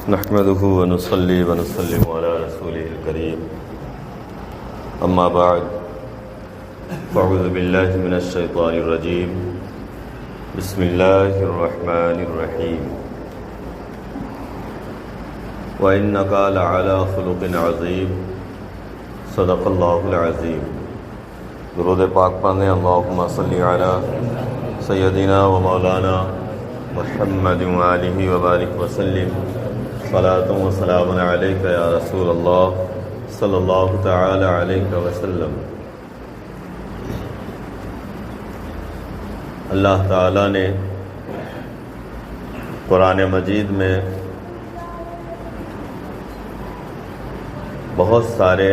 نحمده ونصلي ونسلم على رسوله الكريم اما بعد فاعوذ بالله من الشيطان الرجيم بسم الله الرحمن الرحيم وإنك لعلى خلق عظيم صدق الله العظيم. درود پاک پڑھیں. اللهم صل على سيدنا ومولانا محمد وآلہ وبارک وسلم. صلاۃ و سلام علیک یا رسول اللہ صلی اللہ تعالی علیہ وسلم. اللہ تعالیٰ نے قرآن مجید میں بہت سارے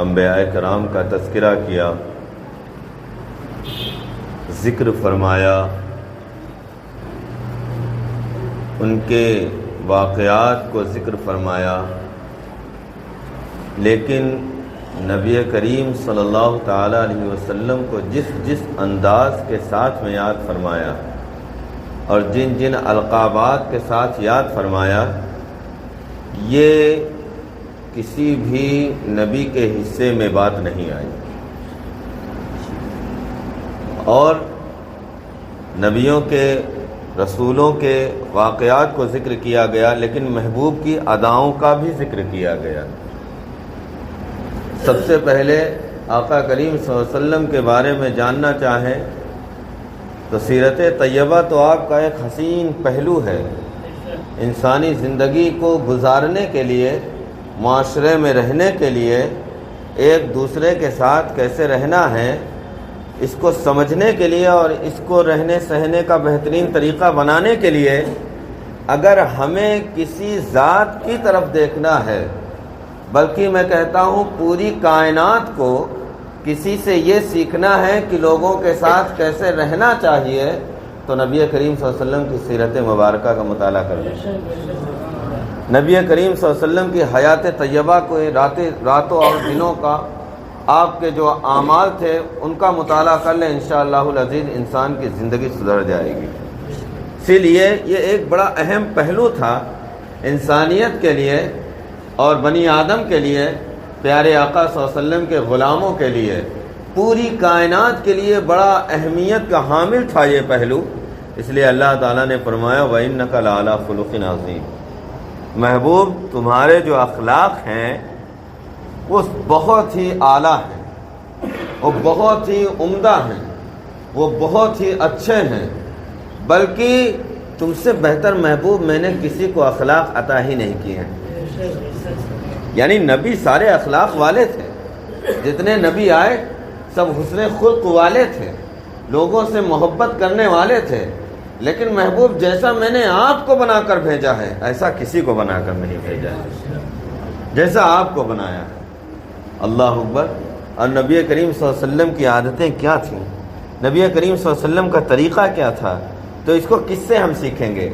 انبیاء کرام کا تذکرہ کیا، ذکر فرمایا، ان کے واقعات کو ذکر فرمایا، لیکن نبی کریم صلی اللہ تعالی علیہ وسلم کو جس انداز کے ساتھ میں یاد فرمایا اور جن القابات کے ساتھ یاد فرمایا، یہ کسی بھی نبی کے حصے میں بات نہیں آئی. اور نبیوں کے، رسولوں کے واقعات کو ذکر کیا گیا، لیکن محبوب کی اداؤں کا بھی ذکر کیا گیا. سب سے پہلے آقا کریم صلی اللہ علیہ وسلم کے بارے میں جاننا چاہیں تو سیرت طیبہ تو آپ کا ایک حسین پہلو ہے. انسانی زندگی کو گزارنے کے لیے، معاشرے میں رہنے کے لیے، ایک دوسرے کے ساتھ کیسے رہنا ہے، اس کو سمجھنے کے لیے اور اس کو رہنے سہنے کا بہترین طریقہ بنانے کے لیے اگر ہمیں کسی ذات کی طرف دیکھنا ہے، بلکہ میں کہتا ہوں پوری کائنات کو کسی سے یہ سیکھنا ہے کہ لوگوں کے ساتھ کیسے رہنا چاہیے، تو نبی کریم صلی اللہ علیہ وسلم کی سیرت مبارکہ کا مطالعہ کریں. نبی کریم صلی اللہ علیہ وسلم کی حیات طیبہ کو راتوں اور دنوں کا آپ کے جو اعمال تھے ان کا مطالعہ کر لیں، انشاءاللہ العزیز انسان کی زندگی سدھر جائے گی. اسی لیے یہ ایک بڑا اہم پہلو تھا انسانیت کے لیے اور بنی آدم کے لیے، پیارے آقا صلی اللہ علیہ وسلم کے غلاموں کے لیے، پوری کائنات کے لیے بڑا اہمیت کا حامل تھا یہ پہلو. اس لیے اللہ تعالیٰ نے فرمایا وَإِنَّكَ لَعَلَىٰ خُلُقٍ عَظِيمٍ. محبوب تمہارے جو اخلاق ہیں وہ بہت ہی اعلیٰ ہیں، وہ بہت ہی عمدہ ہیں، وہ بہت ہی اچھے ہیں، بلکہ تم سے بہتر محبوب میں نے کسی کو اخلاق عطا ہی نہیں کیے ہیں. یعنی نبی سارے اخلاق والے تھے، جتنے نبی آئے سب حسن خلق والے تھے، لوگوں سے محبت کرنے والے تھے، لیکن محبوب جیسا میں نے آپ کو بنا کر بھیجا ہے ایسا کسی کو بنا کر نہیں بھیجا ہے، جیسا آپ کو بنایا ہے. اللہ اکبر. اور نبی کریم صلی اللہ علیہ وسلم کی عادتیں کیا تھیں، نبی کریم صلی اللہ علیہ وسلم کا طریقہ کیا تھا، تو اس کو کس سے ہم سیکھیں گے؟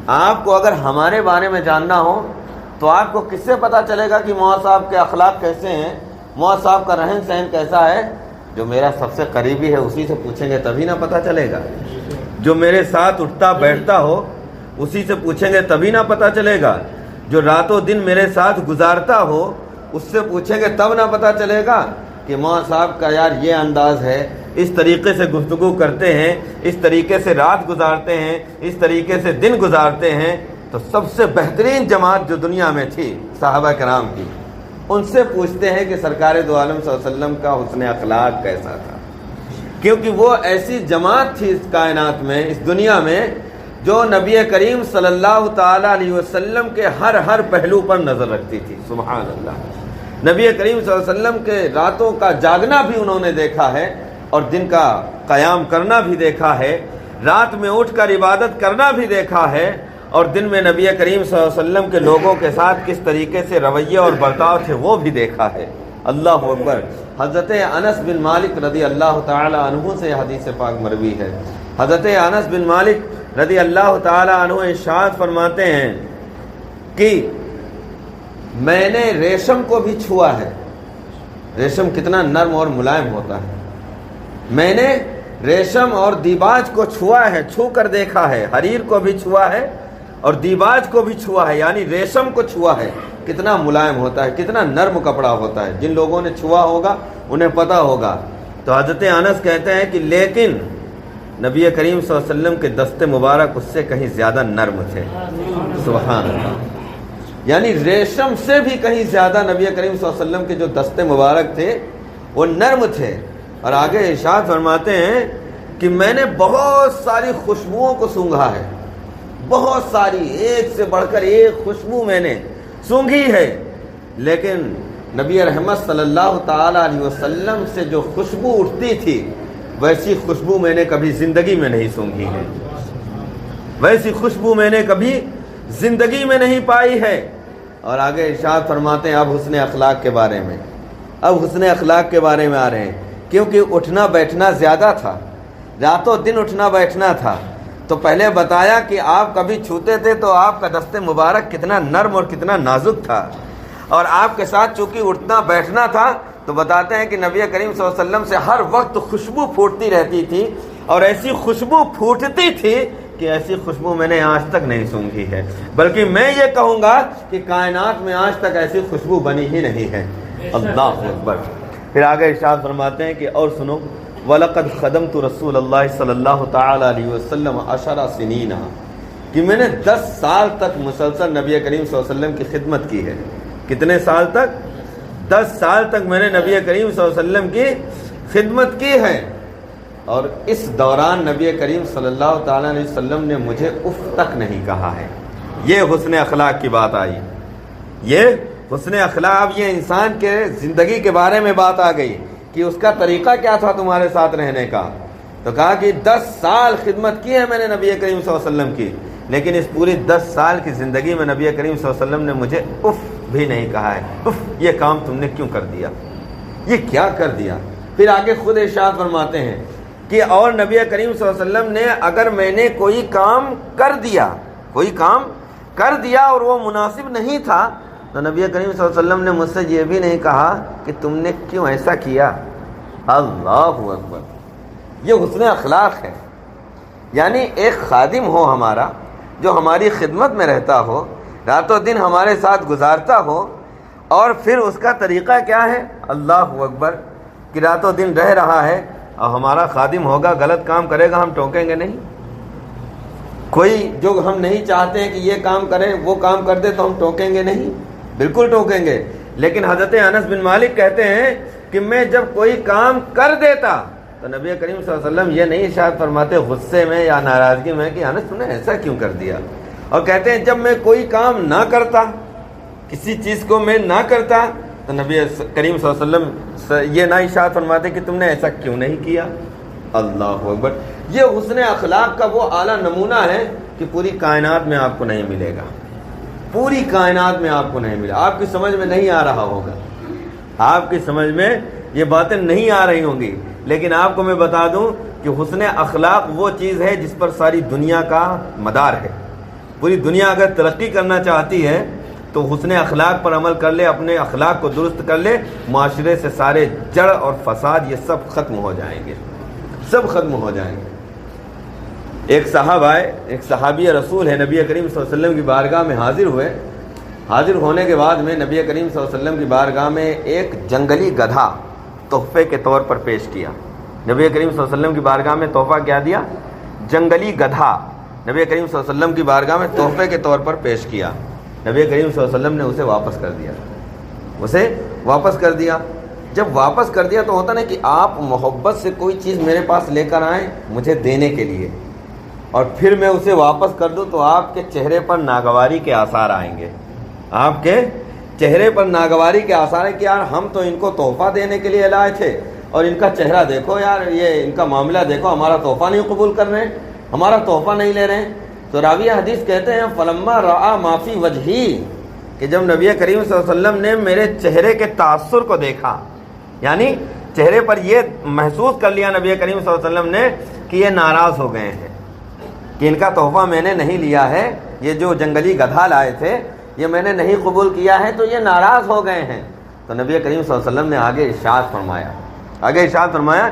آپ کو اگر ہمارے بارے میں جاننا ہو تو آپ کو کس سے پتہ چلے گا کہ مولا صاحب کے اخلاق کیسے ہیں، مولا صاحب کا رہن سہن کیسا ہے؟ جو میرا سب سے قریبی ہے اسی سے پوچھیں گے تبھی نہ پتہ چلے گا. جو میرے ساتھ اٹھتا بیٹھتا ہو اسی سے پوچھیں گے تبھی نہ پتہ چلے گا. جو راتوں دن میرے ساتھ گزارتا ہو اس سے پوچھیں گے تب نہ پتہ چلے گا کہ مولانا صاحب کا یار یہ انداز ہے، اس طریقے سے گفتگو کرتے ہیں، اس طریقے سے رات گزارتے ہیں، اس طریقے سے دن گزارتے ہیں. تو سب سے بہترین جماعت جو دنیا میں تھی صحابہ کرام کی، ان سے پوچھتے ہیں کہ سرکار دو عالم صلی اللہ علیہ وسلم کا حسن اخلاق کیسا تھا، کیونکہ وہ ایسی جماعت تھی اس کائنات میں، اس دنیا میں، جو نبی کریم صلی اللہ تعالی علیہ وسلم کے ہر پہلو پر نظر رکھتی تھی. سبحان اللہ. نبی کریم صلی اللہ علیہ وسلم کے راتوں کا جاگنا بھی انہوں نے دیکھا ہے اور دن کا قیام کرنا بھی دیکھا ہے، رات میں اٹھ کر عبادت کرنا بھی دیکھا ہے، اور دن میں نبی کریم صلی اللہ علیہ وسلم کے لوگوں کے ساتھ کس طریقے سے رویے اور برتاؤ تھے وہ بھی دیکھا ہے. اللہ اکبر. حضرت انس بن مالک رضی اللہ تعالی عنہ سے حدیث پاک مروی ہے. حضرت انس بن مالک رضی اللہ تعالی عنہ ارشاد فرماتے ہیں کہ میں نے ریشم کو بھی چھوا ہے. ریشم کتنا نرم اور ملائم ہوتا ہے. میں نے ریشم اور دیباج کو چھوا ہے، چھو کر دیکھا ہے، حریر کو بھی چھوا ہے اور دیباج کو بھی چھوا ہے، یعنی ریشم کو چھوا ہے، کتنا ملائم ہوتا ہے، کتنا نرم کپڑا ہوتا ہے، جن لوگوں نے چھوا ہوگا انہیں پتہ ہوگا۔ تو حضرت انس کہتے ہیں کہ لیکن نبی کریم صلی اللہ علیہ وسلم کے دست مبارک اس سے کہیں زیادہ نرم تھے، سبحان اللہ، یعنی ریشم سے بھی کہیں زیادہ نبی کریم صلی اللہ علیہ وسلم کے جو دست مبارک تھے وہ نرم تھے۔ اور آگے ارشاد فرماتے ہیں کہ میں نے بہت ساری خوشبوؤں کو سونگھا ہے، بہت ساری، ایک سے بڑھ کر ایک خوشبو میں نے سونگھی ہے، لیکن نبی رحمت صلی اللہ تعالی علیہ وسلم سے جو خوشبو اٹھتی تھی ویسی خوشبو میں نے کبھی زندگی میں نہیں سونگھی ہے، ویسی خوشبو میں نے کبھی زندگی میں نہیں پائی ہے۔ اور آگے ارشاد فرماتے ہیں اب حسن اخلاق کے بارے میں، اب حسن اخلاق کے بارے میں آ رہے ہیں، کیونکہ اٹھنا بیٹھنا زیادہ تھا، راتوں دن اٹھنا بیٹھنا تھا۔ تو پہلے بتایا کہ آپ کبھی چھوتے تھے تو آپ کا دست مبارک کتنا نرم اور کتنا نازک تھا، اور آپ کے ساتھ چونکہ اٹھنا بیٹھنا تھا تو بتاتے ہیں کہ نبی کریم صلی اللہ علیہ وسلم سے ہر وقت خوشبو پھوٹتی رہتی تھی، اور ایسی خوشبو پھوٹتی تھی کہ ایسی خوشبو میں نے آج تک نہیں سونگھی ہے، بلکہ میں یہ کہوں گا کہ کائنات میں آج تک ایسی خوشبو بنی ہی نہیں ہے۔ اللہ اکبر۔ پھر آگے ارشاد فرماتے ہیں کہ اور سنو، وَلَقَدْ خَدَمْتُ رسول اللہ صلی اللہ تعالی علیہ وسلم 10 سنین، کہ میں نے 10 سال تک مسلسل نبی کریم صلی اللہ علیہ وسلم کی خدمت کی ہے۔ کتنے سال تک؟ 10 سال تک میں نے نبی کریم صلی اللہ علیہ وسلم کی خدمت کی ہے، اور اس دوران نبی کریم صلی اللہ تعالی علیہ وسلم نے مجھے اف تک نہیں کہا ہے۔ یہ حسن اخلاق کی بات آئی، یہ حسن اخلاق، اب یہ انسان کے زندگی کے بارے میں بات آ گئی کہ اس کا طریقہ کیا تھا تمہارے ساتھ رہنے کا۔ تو کہا کہ 10 سال خدمت کی ہے میں نے نبی کریم صلی اللہ علیہ وسلم کی، لیکن اس پوری 10 سال کی زندگی میں نبی کریم صلی اللہ علیہ وسلم نے مجھے اف بھی نہیں کہا ہے۔ اف، یہ کام تم نے کیوں کر دیا، یہ کیا کر دیا؟ پھر آگے خود ارشاد فرماتے ہیں کہ اور نبی کریم صلی اللہ علیہ وسلم نے اگر میں نے کوئی کام کر دیا، کوئی کام کر دیا اور وہ مناسب نہیں تھا، تو نبی کریم صلی اللہ علیہ وسلم نے مجھ سے یہ بھی نہیں کہا کہ تم نے کیوں ایسا کیا۔ اللہ اکبر، یہ حسن اخلاق ہے۔ یعنی ایک خادم ہو ہمارا جو ہماری خدمت میں رہتا ہو، راتوں دن ہمارے ساتھ گزارتا ہو، اور پھر اس کا طریقہ کیا ہے؟ اللہ اکبر، کہ راتوں دن رہ رہا ہے، اور ہمارا خادم ہوگا غلط کام کرے گا ہم ٹوکیں گے نہیں؟ کوئی جو ہم نہیں چاہتے ہیں کہ یہ کام کریں وہ کام کر دے تو ہم ٹوکیں گے نہیں؟ بالکل ٹوکیں گے۔ لیکن حضرت انس بن مالک کہتے ہیں کہ میں جب کوئی کام کر دیتا تو نبی کریم صلی اللہ علیہ وسلم یہ نہیں ارشاد فرماتے غصے میں یا ناراضگی میں کہ انس تم نے ایسا کیوں کر دیا، اور کہتے ہیں جب میں کوئی کام نہ کرتا، کسی چیز کو میں نہ کرتا، تو نبی کریم صلی اللہ علیہ وسلم یہ نہ ارشاد فرماتے کہ تم نے ایسا کیوں نہیں کیا۔ اللہ اکبر، یہ حسن اخلاق کا وہ اعلیٰ نمونہ ہے کہ پوری کائنات میں آپ کو نہیں ملے گا، پوری کائنات میں آپ کو نہیں ملے۔ آپ کی سمجھ میں نہیں آ رہا ہوگا، آپ کی سمجھ میں یہ باتیں نہیں آ رہی ہوں گی، لیکن آپ کو میں بتا دوں کہ حسن اخلاق وہ چیز ہے جس پر ساری دنیا کا مدار ہے۔ پوری دنیا اگر ترقی کرنا چاہتی ہے تو حسن اخلاق پر عمل کر لے، اپنے اخلاق کو درست کر لے، معاشرے سے سارے جڑ اور فساد یہ سب ختم ہو جائیں گے، سب ختم ہو جائیں گے۔ ایک صاحب آئے، ایک صحابی رسول ہے، نبی کریم صلی اللہ علیہ وسلم کی بارگاہ میں حاضر ہوئے۔ حاضر ہونے کے بعد میں نبی کریم صلی اللہ علیہ وسلم کی بارگاہ میں ایک جنگلی گدھا تحفے کے طور پر پیش کیا۔ نبی کریم صلی اللہ علیہ وسلم کی بارگاہ میں تحفہ کیا دیا؟ جنگلی گدھا نبی کریم صلی اللہ علیہ وسلم کی بارگاہ میں تحفے کے طور پر پیش کیا۔ نبی کریم صلی اللہ علیہ وسلم نے اسے واپس کر دیا، اسے واپس کر دیا۔ جب واپس کر دیا تو ہوتا نا کہ آپ محبت سے کوئی چیز میرے پاس لے کر آئیں مجھے دینے کے لیے، اور پھر میں اسے واپس کر دوں تو آپ کے چہرے پر ناگواری کے آثار آئیں گے، آپ کے چہرے پر ناگواری کے آثار ہیں کہ یار ہم تو ان کو تحفہ دینے کے لیے لائے تھے، اور ان کا چہرہ دیکھو یار، یہ ان کا معاملہ دیکھو، ہمارا تحفہ نہیں قبول کر رہے ہیں، ہمارا تحفہ نہیں لے رہے ہیں۔ تو راوی حدیث کہتے ہیں فلما رأى ما فی وجہی، کہ جب نبی کریم صلی اللہ علیہ وسلم نے میرے چہرے کے تاثر کو دیکھا، یعنی چہرے پر یہ محسوس کر لیا نبی کریم صلی اللہ علیہ وسلم نے کہ یہ ناراض ہو گئے ہیں، کہ ان کا تحفہ میں نے نہیں لیا ہے، یہ جو جنگلی گدھا لائے تھے یہ میں نے نہیں قبول کیا ہے، تو یہ ناراض ہو گئے ہیں۔ تو نبی کریم صلی اللہ علیہ وسلم نے آگے ارشاد فرمایا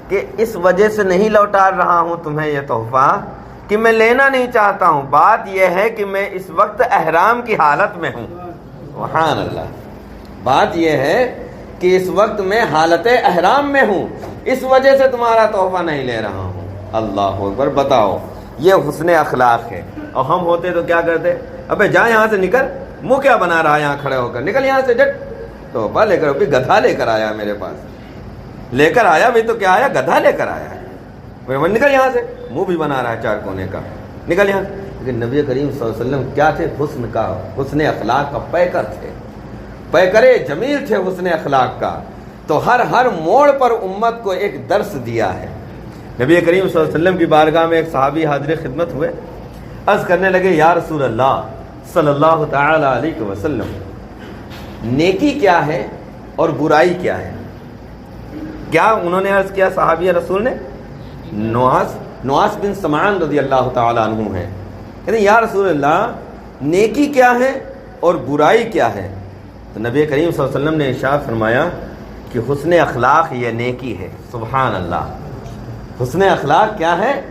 کہ اس وجہ سے نہیں لوٹا رہا ہوں تمہیں یہ تحفہ کہ میں لینا نہیں چاہتا ہوں، بات یہ ہے کہ میں اس وقت احرام کی حالت میں ہوں۔ سبحان اللہ، بات یہ ہے کہ اس وقت میں حالت احرام میں ہوں، اس وجہ سے تمہارا تحفہ نہیں لے رہا ہوں۔ اللہ اکبر، بتاؤ یہ حسن اخلاق ہے۔ اور ہم ہوتے تو کیا کرتے؟ ابے جا یہاں سے نکل، منہ کیا بنا رہا ہے یہاں کھڑے ہو کر، نکل یہاں سے جٹ۔ تحفہ لے کر، ابھی گدھا لے کر آیا میرے پاس، لے کر آیا بھی تو کیا آیا، گدھا لے کر آیا ہے۔ نکل یہاں سے، منہ بھی بنا رہا ہے چار کونے کا، نکل یہاں۔ لیکن نبی کریم صلی اللہ علیہ وسلم کیا تھے؟ حسن اخلاق کا پیکر تھے، پیکرے جمیل تھے حسن اخلاق کا۔ تو ہر موڑ پر امت کو ایک درس دیا ہے۔ نبی کریم صلی اللہ علیہ وسلم کی بارگاہ میں ایک صحابی حاضر خدمت ہوئے، عرض کرنے لگے یا رسول اللہ صلی اللہ تعالی علیہ وسلم، نیکی کیا ہے اور برائی کیا ہے؟ کیا انہوں نے عرض کیا صحابی رسول نے؟ نواس بن سمعان رضی اللہ تعالی عنہ ہیں، کہتے ہیں یا رسول اللہ نیکی کیا ہے اور برائی کیا ہے؟ تو نبی کریم صلی اللہ علیہ وسلم نے ارشاد فرمایا کہ حسن اخلاق یہ نیکی ہے۔ سبحان اللہ، حسن اخلاق کیا ہے؟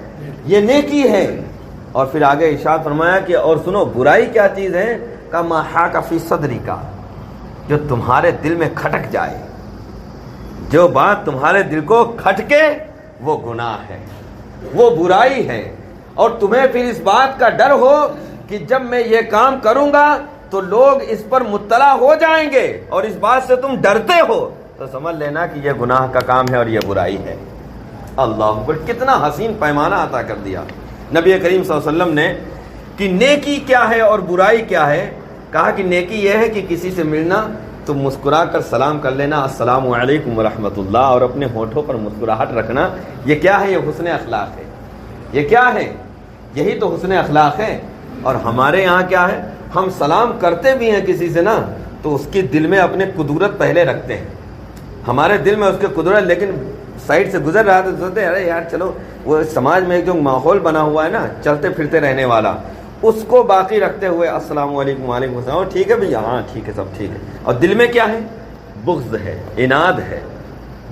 یہ نیکی ہے۔ اور پھر آگے ارشاد فرمایا کہ اور سنو برائی کیا چیز ہے؟ کہ ما حاک فی صدری کا، جو تمہارے دل میں کھٹک جائے، جو بات تمہارے دل کو کھٹکے وہ گناہ ہے، وہ برائی ہے۔ اور تمہیں پھر اس بات کا ڈر ہو کہ جب میں یہ کام کروں گا تو لوگ اس پر مطلع ہو جائیں گے، اور اس بات سے تم ڈرتے ہو، تو سمجھ لینا کہ یہ گناہ کا کام ہے اور یہ برائی ہے۔ اللہ اکبر، کتنا حسین پیمانہ عطا کر دیا نبی کریم صلی اللہ علیہ وسلم نے کہ نیکی کیا ہے اور برائی کیا ہے۔ کہا کہ نیکی یہ ہے کہ کسی سے ملنا تو مسکرا کر سلام کر لینا، السلام علیکم ورحمۃ اللہ، اور اپنے ہونٹوں پر مسکراہٹ رکھنا۔ یہ کیا ہے؟ یہ حسن اخلاق ہے۔ یہ کیا ہے؟ یہی تو حسن اخلاق ہے۔ اور ہمارے یہاں کیا ہے؟ ہم سلام کرتے بھی ہیں کسی سے نا تو اس کے دل میں اپنے قدرت پہلے رکھتے ہیں، ہمارے دل میں اس کے قدرت، لیکن سائڈ سے گزر رہا تو سوچتے ہیں ارے یار چلو، وہ سماج میں ایک جو ماحول بنا ہوا ہے نا چلتے پھرتے رہنے والا، اس کو باقی رکھتے ہوئے السلام علیکم وعلیکم السلام، ٹھیک ہے بھیا، ہاں ٹھیک ہے، سب ٹھیک ہے۔ اور دل میں کیا ہے؟ بغض ہے، عناد ہے،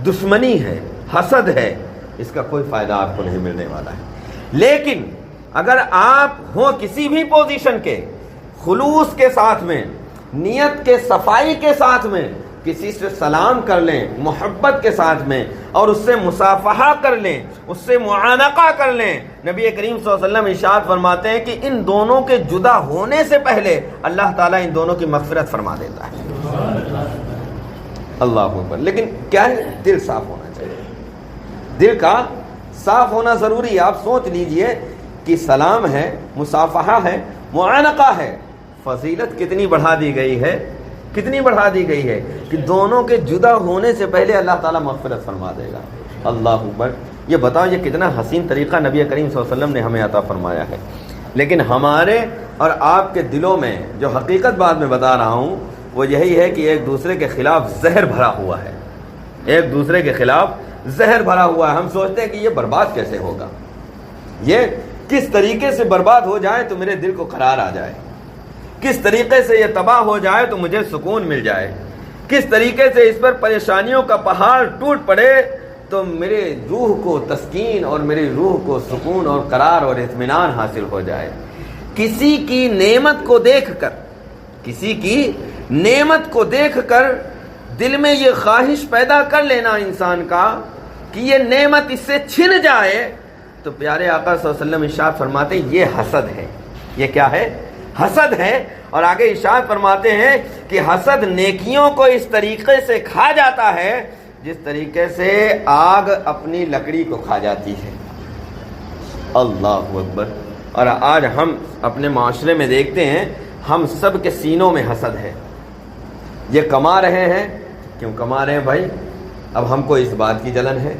دشمنی ہے، حسد ہے۔ اس کا کوئی فائدہ آپ کو نہیں ملنے والا ہے۔ لیکن اگر آپ ہوں کسی بھی پوزیشن کے، خلوص کے ساتھ میں، نیت کے صفائی کے ساتھ میں کسی سے سلام کر لیں، محبت کے ساتھ میں، اور اس سے مصافحہ کر لیں، اس سے معانقہ کر لیں، نبی کریم صلی اللہ علیہ وسلم ارشاد فرماتے ہیں کہ ان دونوں کے جدا ہونے سے پہلے اللہ تعالیٰ ان دونوں کی مغفرت فرما دیتا ہے۔ اللہ اکبر۔ لیکن کیا ہے؟ دل صاف ہونا چاہیے، دل کا صاف ہونا ضروری ہے۔ آپ سوچ لیجئے کہ سلام ہے، مصافحہ ہے، معانقہ ہے، فضیلت کتنی بڑھا دی گئی ہے، کتنی بڑھا دی گئی ہے کہ دونوں کے جدا ہونے سے پہلے اللہ تعالیٰ مغفرت فرما دے گا۔ اللہ اکبر۔ یہ بتاؤ یہ کتنا حسین طریقہ نبی کریم صلی اللہ علیہ وسلم نے ہمیں عطا فرمایا ہے۔ لیکن ہمارے اور آپ کے دلوں میں جو حقیقت بات میں بتا رہا ہوں وہ یہی ہے کہ ایک دوسرے کے خلاف زہر بھرا ہوا ہے، ایک دوسرے کے خلاف زہر بھرا ہوا ہے۔ ہم سوچتے ہیں کہ یہ برباد کیسے ہوگا، یہ کس طریقے سے برباد ہو جائے تو میرے دل کو قرار آ جائے، کس طریقے سے یہ تباہ ہو جائے تو مجھے سکون مل جائے، کس طریقے سے اس پر پریشانیوں کا پہاڑ ٹوٹ پڑے تو میرے روح کو تسکین اور میری روح کو سکون اور قرار اور اطمینان حاصل ہو جائے۔ کسی کی نعمت کو دیکھ کر، کسی کی نعمت کو دیکھ کر دل میں یہ خواہش پیدا کر لینا انسان کا کہ یہ نعمت اس سے چھن جائے، تو پیارے آقا صلی اللہ علیہ وسلم ارشاد فرماتے ہیں یہ حسد ہے۔ یہ کیا ہے؟ حسد ہے۔ اور آگے ارشاد فرماتے ہیں کہ حسد نیکیوں کو اس طریقے سے کھا جاتا ہے جس طریقے سے آگ اپنی لکڑی کو کھا جاتی ہے۔ اللہ اکبر۔ اور آج ہم اپنے معاشرے میں دیکھتے ہیں ہم سب کے سینوں میں حسد ہے۔ یہ کما رہے ہیں، کیوں کما رہے ہیں بھائی؟ اب ہم کو اس بات کی جلن ہے۔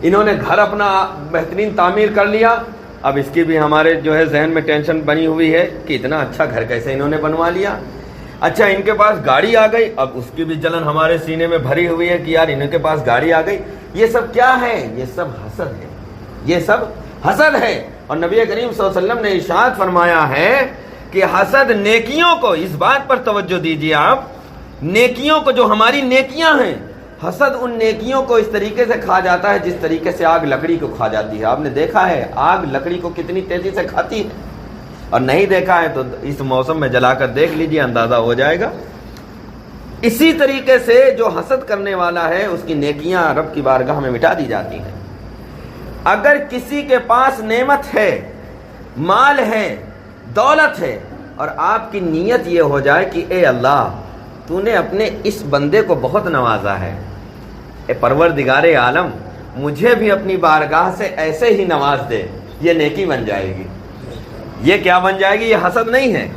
انہوں نے گھر اپنا بہترین تعمیر کر لیا، اب اس کی بھی ہمارے جو ہے ذہن میں ٹینشن بنی ہوئی ہے کہ اتنا اچھا گھر کیسے انہوں نے بنوا لیا۔ اچھا ان کے پاس گاڑی آ گئی، اب اس کی بھی جلن ہمارے سینے میں بھری ہوئی ہے کہ یار ان کے پاس گاڑی آ گئی۔ یہ سب کیا ہے؟ یہ سب حسد ہے، یہ سب حسد ہے۔ اور نبی کریم صلی اللہ علیہ وسلم نے ارشاد فرمایا ہے کہ حسد نیکیوں کو، اس بات پر توجہ دیجیے آپ، نیکیوں کو جو ہماری نیکیاں ہیں، حسد ان نیکیوں کو اس طریقے سے کھا جاتا ہے جس طریقے سے آگ لکڑی کو کھا جاتی ہے۔ آپ نے دیکھا ہے آگ لکڑی کو کتنی تیزی سے کھاتی ہے، اور نہیں دیکھا ہے تو اس موسم میں جلا کر دیکھ لیجئے، اندازہ ہو جائے گا۔ اسی طریقے سے جو حسد کرنے والا ہے اس کی نیکیاں رب کی بارگاہ میں مٹا دی جاتی ہیں۔ اگر کسی کے پاس نعمت ہے، مال ہے، دولت ہے، اور آپ کی نیت یہ ہو جائے کہ اے اللہ تو نے اپنے اس بندے کو بہت نوازا ہے، اے پروردگار عالم مجھے بھی اپنی بارگاہ سے ایسے ہی نواز دے، یہ نیکی بن جائے گی۔ یہ کیا بن جائے گی؟ یہ حسد نہیں ہے،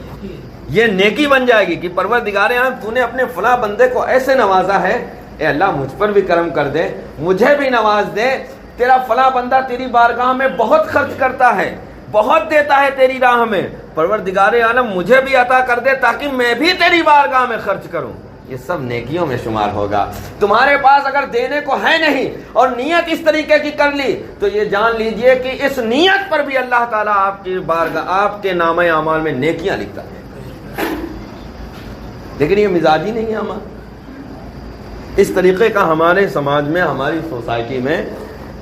یہ نیکی بن جائے گی کہ پروردگار عالم تو نے اپنے فلاں بندے کو ایسے نوازا ہے، اے اللہ مجھ پر بھی کرم کر دے، مجھے بھی نواز دے، تیرا فلاں بندہ تیری بارگاہ میں بہت خرچ کرتا ہے، بہت دیتا ہے تیری راہ میں، پروردگار عالم مجھے بھی عطا کر دے تاکہ میں بھی تیری بارگاہ میں خرچ کروں۔ یہ سب نیکیوں میں شمار ہوگا۔ تمہارے پاس اگر دینے کو ہے نہیں اور نیت اس طریقے کی کر لی تو یہ جان لیجئے کہ اس نیت پر بھی اللہ تعالیٰ آپ کی بارگاہ، آپ کے نامہ اعمال میں نیکیاں لکھتا ہے۔ لیکن یہ مزاج ہی نہیں ہے ہمارا، اس طریقے کا ہمارے سماج میں، ہماری سوسائٹی میں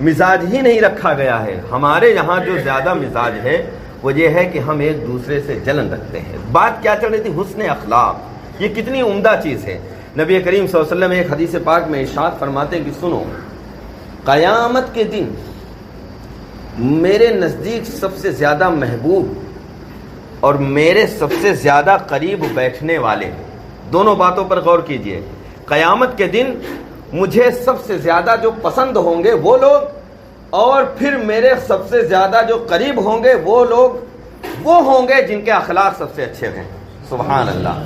مزاج ہی نہیں رکھا گیا ہے۔ ہمارے یہاں جو زیادہ مزاج ہے وہ یہ ہے کہ ہم ایک دوسرے سے جلن رکھتے ہیں۔ بات کیا چل رہی تھی؟ حسن اخلاق، یہ کتنی عمدہ چیز ہے۔ نبی کریم صلی اللہ علیہ وسلم ایک حدیث پاک میں ارشاد فرماتے ہیں کہ سنو، قیامت کے دن میرے نزدیک سب سے زیادہ محبوب اور میرے سب سے زیادہ قریب بیٹھنے والے، دونوں باتوں پر غور کیجئے۔ قیامت کے دن مجھے سب سے زیادہ جو پسند ہوں گے وہ لوگ، اور پھر میرے سب سے زیادہ جو قریب ہوں گے وہ لوگ وہ ہوں گے جن کے اخلاق سب سے اچھے ہیں۔ سبحان اللہ۔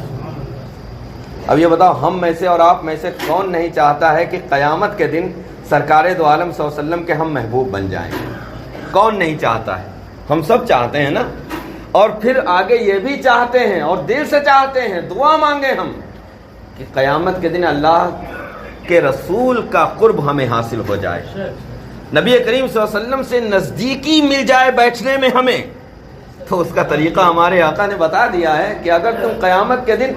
اب یہ بتاؤ، ہم میں سے اور آپ میں سے کون نہیں چاہتا ہے کہ قیامت کے دن سرکار دو عالم صلی اللہ علیہ وسلم کے ہم محبوب بن جائیں؟ کون نہیں چاہتا ہے؟ ہم سب چاہتے ہیں نا۔ اور پھر آگے یہ بھی چاہتے ہیں اور دل سے چاہتے ہیں، دعا مانگے ہم کہ قیامت کے دن اللہ کے رسول کا قرب ہمیں حاصل ہو جائے، نبی کریم صلی اللہ علیہ وسلم سے نزدیکی مل جائے بیٹھنے میں ہمیں۔ تو اس کا طریقہ ہمارے آقا نے بتا دیا ہے کہ اگر تم قیامت کے دن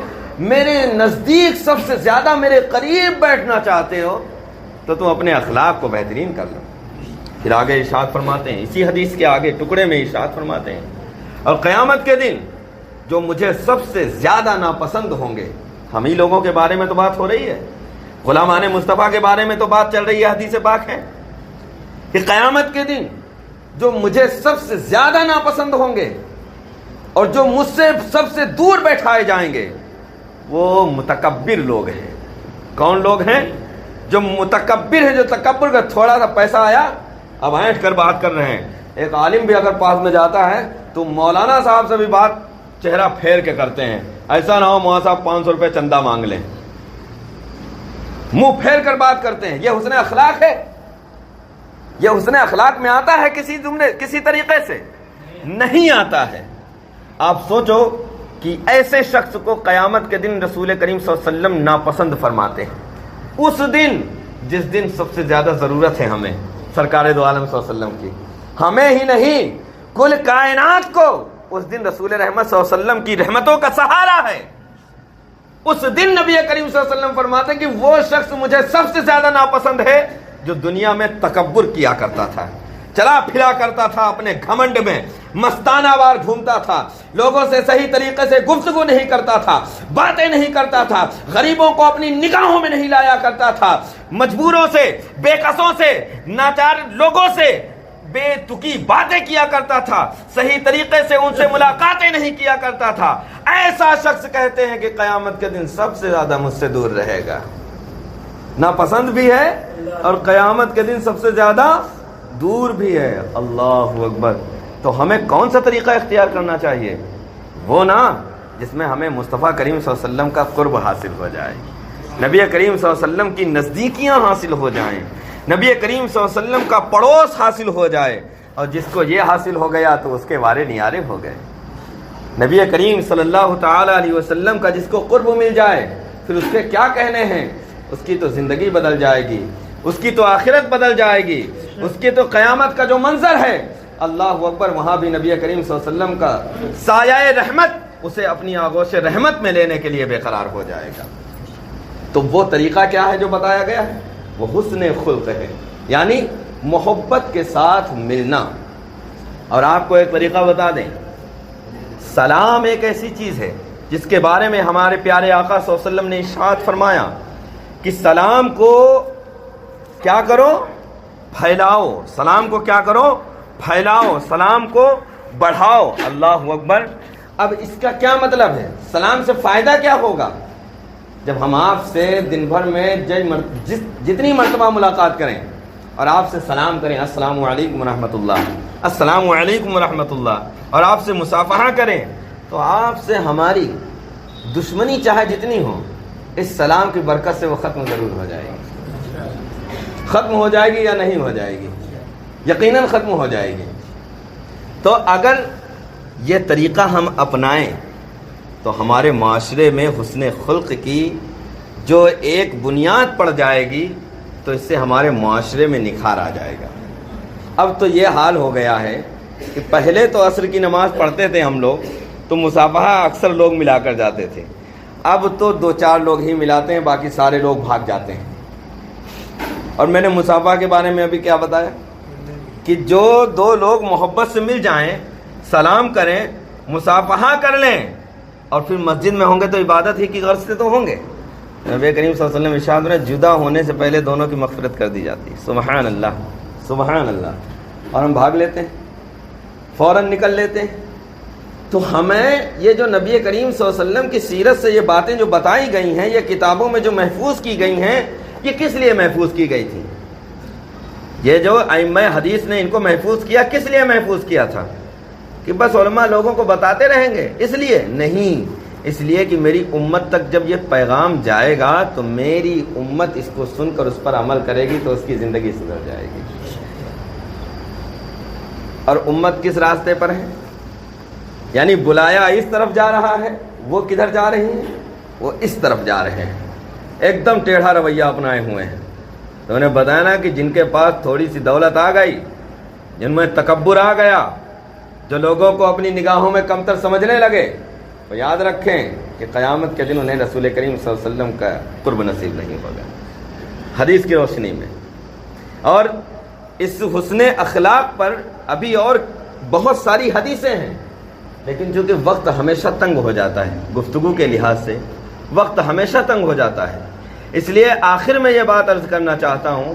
میرے نزدیک سب سے زیادہ میرے قریب بیٹھنا چاہتے ہو تو تم اپنے اخلاق کو بہترین کر لو۔ پھر آگے ارشاد فرماتے ہیں، اسی حدیث کے آگے ٹکڑے میں ارشاد فرماتے ہیں، اور قیامت کے دن جو مجھے سب سے زیادہ ناپسند ہوں گے، ہم ہی لوگوں کے بارے میں تو بات ہو رہی ہے، غلامان مصطفیٰ کے بارے میں تو بات چل رہی ہے، حدیث پاک ہے کہ قیامت کے دن جو مجھے سب سے زیادہ ناپسند ہوں گے اور جو مجھ سے سب سے دور بیٹھائے جائیں گے وہ متکبر لوگ ہیں۔ کون لوگ ہیں؟ جو متکبر ہیں، جو تکبر کا تھوڑا سا پیسہ آیا اب اینٹ کر بات کر رہے ہیں۔ ایک عالم بھی اگر پاس میں جاتا ہے تو مولانا صاحب سے بھی بات چہرہ پھیر کے کرتے ہیں، ایسا نہ ہو مولانا صاحب 500 روپے چندہ مانگ لیں، منہ پھیر کر بات کرتے ہیں۔ یہ حسن اخلاق ہے؟ یہ حسن اخلاق میں آتا ہے کسی طریقے سے؟ نہیں آتا ہے۔ آپ سوچو کہ ایسے شخص کو قیامت کے دن رسول کریم صلی اللہ علیہ وسلم ناپسند فرماتے ہیں، اس دن جس دن سب سے زیادہ ضرورت ہے ہمیں سرکار دو عالم صلی اللہ علیہ وسلم کی، ہمیں ہی نہیں کل کائنات کو اس دن رسول رحمت صلی اللہ علیہ وسلم کی رحمتوں کا سہارا ہے۔ اس دن نبی کریم صلی اللہ علیہ وسلم فرماتے ہیں کہ وہ شخص مجھے سب سے زیادہ ناپسند ہے جو دنیا میں تکبر کیا کرتا تھا، چلا پھرا کرتا تھا اپنے گھمنڈ میں، مستانہ وار گھومتا تھا، لوگوں سے صحیح طریقے سے گفتگو نہیں کرتا تھا، باتیں نہیں کرتا تھا، غریبوں کو اپنی نگاہوں میں نہیں لایا کرتا تھا، مجبوروں سے، بے کسوں سے، ناچار لوگوں سے بے تکی باتیں کیا کرتا تھا، صحیح طریقے سے ان سے ملاقاتیں نہیں کیا کرتا تھا۔ ایسا شخص کہتے ہیں کہ قیامت کے دن سب سے زیادہ مجھ سے دور رہے گا، ناپسند بھی ہے اور قیامت کے دن سب سے زیادہ دور بھی ہے۔ اللہ اکبر۔ تو ہمیں کون سا طریقہ اختیار کرنا چاہیے؟ وہ نا جس میں ہمیں مصطفیٰ کریم صلی اللہ علیہ وسلم کا قرب حاصل ہو جائے، نبی کریم صلی اللہ علیہ وسلم کی نزدیکیاں حاصل ہو جائیں، نبی کریم صلی اللہ علیہ وسلم کا پڑوس حاصل ہو جائے، اور جس کو یہ حاصل ہو گیا تو اس کے وارے نیارے ہو گئے۔ نبی کریم صلی اللہ تعالی علیہ وسلم کا جس کو قرب مل جائے پھر اس کے کیا کہنے ہیں؟ اس کی تو زندگی بدل جائے گی، اس کی تو آخرت بدل جائے گی، اس کی تو قیامت کا جو منظر ہے، اللہ اکبر، وہاں بھی نبی کریم صلی اللہ علیہ وسلم کا سایہ رحمت اسے اپنی آغوش رحمت میں لینے کے لیے بے قرار ہو جائے گا۔ تو وہ طریقہ کیا ہے جو بتایا گیا ہے؟ وہ حسن خلق ہے، یعنی محبت کے ساتھ ملنا۔ اور آپ کو ایک طریقہ بتا دیں، سلام ایک ایسی چیز ہے جس کے بارے میں ہمارے پیارے آقا صلی اللہ علیہ وسلم نے ارشاد فرمایا کہ سلام کو کیا کرو؟ پھیلاؤ۔ سلام کو کیا کرو؟ پھیلاؤ، سلام کو بڑھاؤ۔ اللہ اکبر۔ اب اس کا کیا مطلب ہے؟ سلام سے فائدہ کیا ہوگا؟ جب ہم آپ سے دن بھر میں جتنی مرتبہ ملاقات کریں اور آپ سے سلام کریں، السلام علیکم ورحمۃ اللہ، السلام علیکم ورحمۃ اللہ، اور آپ سے مصافحہ کریں، تو آپ سے ہماری دشمنی چاہے جتنی ہو، اس سلام کی برکت سے وہ ختم ضرور ہو جائے گی۔ ختم ہو جائے گی یا نہیں ہو جائے گی؟ یقیناً ختم ہو جائے گی۔ تو اگر یہ طریقہ ہم اپنائیں تو ہمارے معاشرے میں حسن خلق کی جو ایک بنیاد پڑ جائے گی، تو اس سے ہمارے معاشرے میں نکھار آ جائے گا۔ اب تو یہ حال ہو گیا ہے کہ پہلے تو عصر کی نماز پڑھتے تھے ہم لوگ تو مصافحہ اکثر لوگ ملا کر جاتے تھے، اب تو 2-4 لوگ ہی ملاتے ہیں، باقی سارے لوگ بھاگ جاتے ہیں۔ اور میں نے مصافحہ کے بارے میں ابھی کیا بتایا کہ جو 2 لوگ محبت سے مل جائیں، سلام کریں، مصافحہ کر لیں، اور پھر مسجد میں ہوں گے تو عبادت ہی کی غرض سے تو ہوں گے۔ نبی کریم صلی اللہ علیہ وسلم ارشاد نے جدا ہونے سے پہلے دونوں کی مغفرت کر دی جاتی ہے۔ سبحان اللہ، سبحان اللہ۔ اور ہم بھاگ لیتے ہیں، فوراً نکل لیتے ہیں۔ تو ہمیں یہ جو نبی کریم صلی اللہ علیہ وسلم کی سیرت سے یہ باتیں جو بتائی گئی ہیں، یہ کتابوں میں جو محفوظ کی گئی ہیں، یہ کس لیے محفوظ کی گئی تھی؟ یہ جو ائمہ حدیث نے ان کو محفوظ کیا، کس لیے محفوظ کیا تھا؟ کہ بس علماء لوگوں کو بتاتے رہیں گے اس لیے؟ نہیں، اس لیے کہ میری امت تک جب یہ پیغام جائے گا تو میری امت اس کو سن کر اس پر عمل کرے گی تو اس کی زندگی سدھر جائے گی۔ اور امت کس راستے پر ہے؟ یعنی بلایا اس طرف جا رہا ہے، وہ کدھر جا رہی ہیں؟ وہ اس طرف جا رہے ہیں، ایک دم ٹیڑھا رویہ اپنائے ہوئے ہیں۔ تو انہیں بتایا نا کہ جن کے پاس تھوڑی سی دولت آ گئی، جن میں تکبر آ گیا، جو لوگوں کو اپنی نگاہوں میں کمتر سمجھنے لگے، تو یاد رکھیں کہ قیامت کے دن انہیں رسول کریم صلی اللہ علیہ وسلم کا قرب نصیب نہیں ہوگا، حدیث کی روشنی میں۔ اور اس حسن اخلاق پر ابھی اور بہت ساری حدیثیں ہیں، لیکن چونکہ وقت ہمیشہ تنگ ہو جاتا ہے، گفتگو کے لحاظ سے وقت ہمیشہ تنگ ہو جاتا ہے، اس لیے آخر میں یہ بات عرض کرنا چاہتا ہوں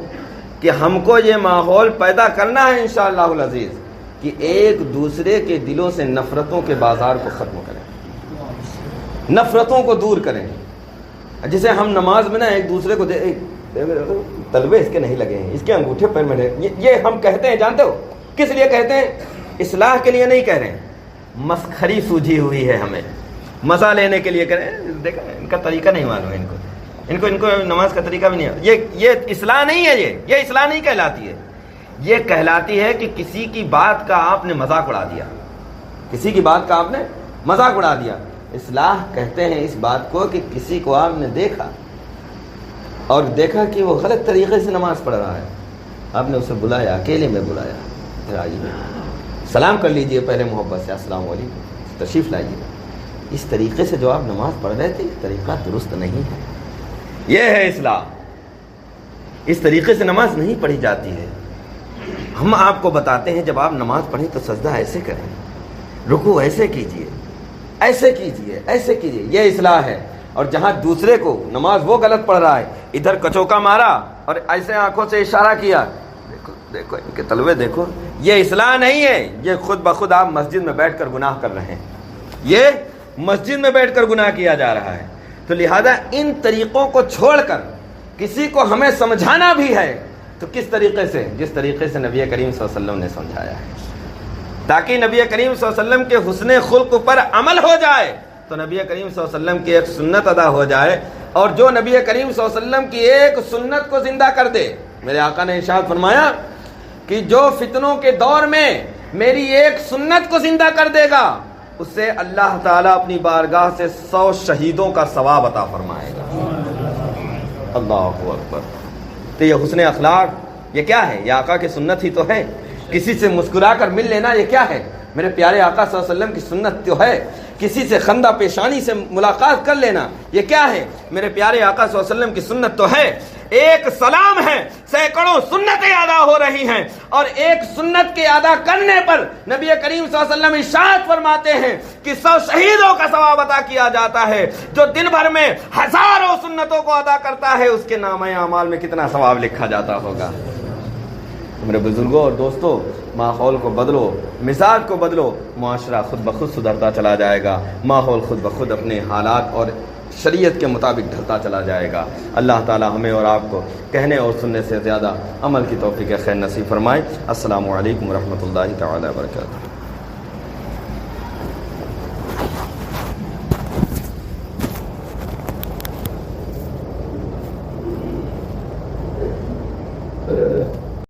کہ ہم کو یہ ماحول پیدا کرنا ہے انشاءاللہ العزیز کہ ایک دوسرے کے دلوں سے نفرتوں کے بازار کو ختم کریں، نفرتوں کو دور کریں۔ جسے ہم نماز میں نا ایک دوسرے کو تلوے اس کے نہیں لگے ہیں، اس کے انگوٹھے پیر میں یہ ہم کہتے ہیں، جانتے ہو کس لیے کہتے ہیں؟ اصلاح کے لیے نہیں کہہ رہے ہیں، مسخری سوجھی ہوئی ہے، ہمیں مزہ لینے کے لیے کریں۔ دیکھا ان کا طریقہ نہیں معلوم ہے، ان کو نماز کا طریقہ بھی نہیں، یہ اصلاح نہیں ہے، یہ اصلاح نہیں کہلاتی ہے۔ یہ کہلاتی ہے کہ کسی کی بات کا آپ نے مذاق اڑا دیا، کسی کی بات کا آپ نے مذاق اڑا دیا۔ اصلاح کہتے ہیں اس بات کو کہ کسی کو آپ نے دیکھا اور دیکھا کہ وہ غلط طریقے سے نماز پڑھ رہا ہے، آپ نے اسے بلایا، اکیلے میں بلایا، پھر آئیے سلام کر لیجئے پہلے محبت سے، السلام علیکم، تشریف لائیے۔ اس طریقے سے جو آپ نماز پڑھ رہے تھے، طریقہ درست نہیں ہے، یہ ہے اصلاح۔ اس طریقے سے نماز نہیں پڑھی جاتی ہے۔ ہم آپ کو بتاتے ہیں جب آپ نماز پڑھیں تو سجدہ ایسے کریں، رکوع ایسے کیجئے، ایسے کیجئے، ایسے کیجئے، یہ اصلاح ہے۔ اور جہاں دوسرے کو نماز وہ غلط پڑھ رہا ہے، ادھر کچوکا مارا اور ایسے آنکھوں سے اشارہ کیا، دیکھو دیکھو ان کے تلوے دیکھو، یہ اصلاح نہیں ہے، یہ خود بخود آپ مسجد میں بیٹھ کر گناہ کر رہے ہیں، یہ مسجد میں بیٹھ کر گناہ کیا جا رہا ہے۔ تو لہذا ان طریقوں کو چھوڑ کر کسی کو ہمیں سمجھانا بھی ہے تو کس طریقے سے؟ جس طریقے سے نبی کریم صلی اللہ علیہ وسلم نے سمجھایا ہے، تاکہ نبی کریم صلی اللہ علیہ وسلم کے حسن خلق پر عمل ہو جائے، تو نبی کریم صلی اللہ علیہ وسلم کی ایک سنت ادا ہو جائے، اور جو نبی کریم صلی اللہ علیہ وسلم کی ایک سنت کو زندہ کر دے۔ میرے آقا نے ارشاد فرمایا کہ جو فتنوں کے دور میں میری ایک سنت کو زندہ کر دے گا، اسے اللہ تعالیٰ اپنی بارگاہ سے 100 شہیدوں کا ثواب عطا فرمائے گا۔ اللہ اکبر۔ تو یہ حسن اخلاق یہ کیا ہے؟ یہ آقا کی سنت ہی تو ہے۔ کسی سے مسکرا کر مل لینا یہ کیا ہے؟ میرے پیارے آقا صلی اللہ علیہ وسلم کی سنت تو ہے۔ کسی سے خندہ پیشانی سے ملاقات کر لینا یہ کیا ہے؟ میرے پیارے آقا صلی اللہ علیہ وسلم کی سنت تو ہے۔ ایک سلام ہے، سینکڑوں سنتیں ادا ہو رہی ہیں، اور ایک سنت کے ادا کرنے پر نبی کریم صلی اللہ علیہ وسلم ارشاد فرماتے ہیں کہ 100 شہیدوں کا ثواب عطا کیا جاتا ہے۔ جو دن بھر میں ہزاروں سنتوں کو ادا کرتا ہے، اس کے نامہ اعمال میں کتنا ثواب لکھا جاتا ہوگا۔ میرے بزرگوں اور دوستوں، ماحول کو بدلو، مزاج کو بدلو، معاشرہ خود بخود سدھرتا چلا جائے گا، ماحول خود بخود اپنے حالات اور شریعت کے مطابق ڈھلتا چلا جائے گا۔ اللہ تعالی ہمیں اور آپ کو کہنے اور سننے سے زیادہ عمل کی توفیق خیر نصیب فرمائے۔ السلام علیکم ورحمۃ اللہ تعالی وبرکاتہ۔